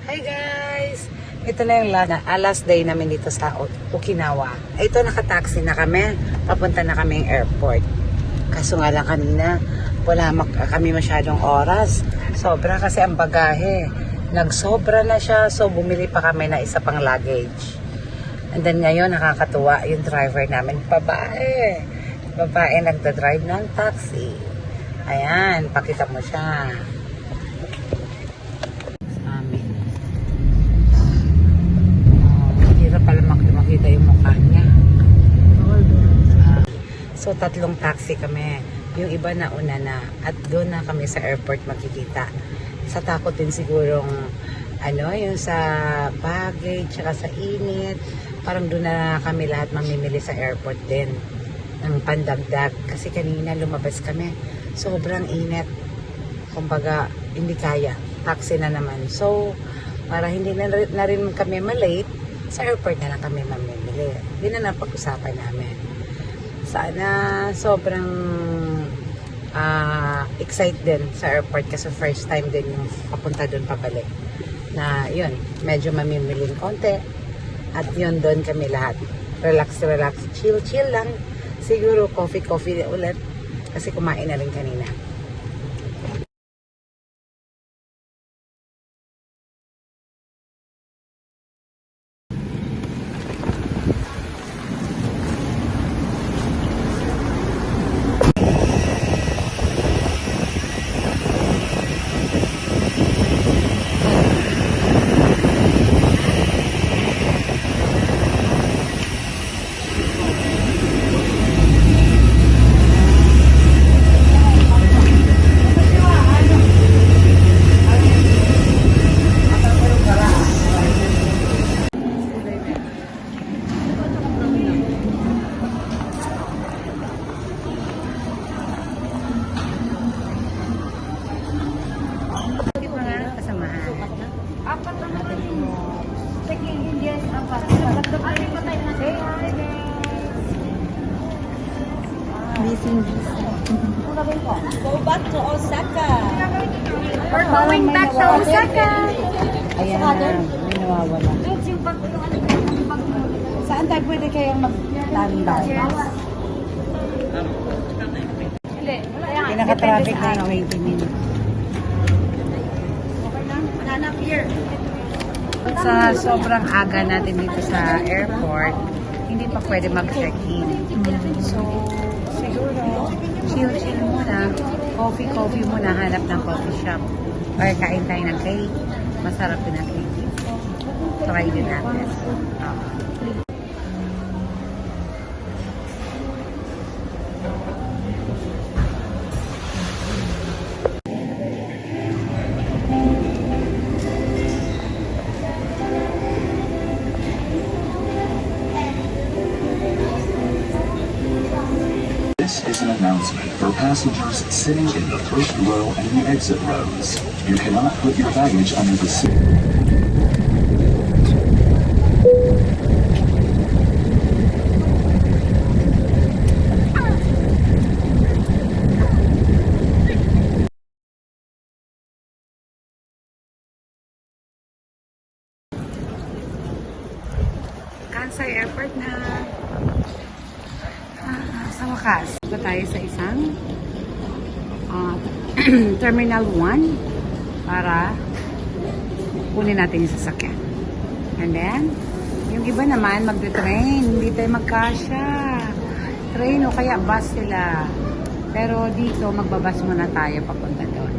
Hi guys! Ito na yung last day namin dito sa Okinawa. Ito, nakataxi na kami. Papunta na kaming airport. Kaso nga lang kanina, wala kami masyadong oras. Sobra kasi ang bagahe. Nagsobra na siya, so bumili pa kami na isa pang luggage. And then ngayon, nakakatuwa yung driver namin. Babae. Babae nagda-drive ng taxi. Ayan, pakita mo siya. Pala makita yung mukha niya. So, tatlong taxi kami. Yung iba na una na. At doon na kami sa airport makikita. Sa takot din sigurong yung sa baggage, tsaka sa init. Parang doon na kami lahat mamimili sa airport din. Ng pandagdag. Kasi kanina lumabas kami. Sobrang init. Kumbaga, hindi kaya. Taxi na naman. So, para hindi na rin kami malate, sa airport na lang kami mamimili. Hindi na napag-usapan namin. Sana sobrang excited din sa airport kasi first time din yung papunta doon pabalik. Na yun, medyo mamimiling konti. At yun doon kami lahat. Relax, chill lang. Siguro coffee ulit. Kasi kumain na rin kanina. Go back to Osaka. We're going back to Osaka. Ayan na, may nawawala. Saan tayo pwede kayong mag-standby? Pinaka-traffic na yung 20 minutes. Hanap here. Sa sobrang aga natin dito sa airport, hindi pa pwede mag-check-in. So, siguro, chill muna. Coffee muna. Hanap ng coffee shop. Or kain tayo ng cake. Masarap din ang cake. Try din natin. This is an announcement for passengers sitting in the first row and the exit rows. You cannot put your baggage under the seat. Kansai Airport na. Sa wakas, ito tayo sa isang Terminal 1 para kunin natin yung sasakyan. And then, yung iba naman magte-train. Hindi tayo magkasya. Train o kaya bus sila. Pero dito, magbabas muna tayo papunta doon.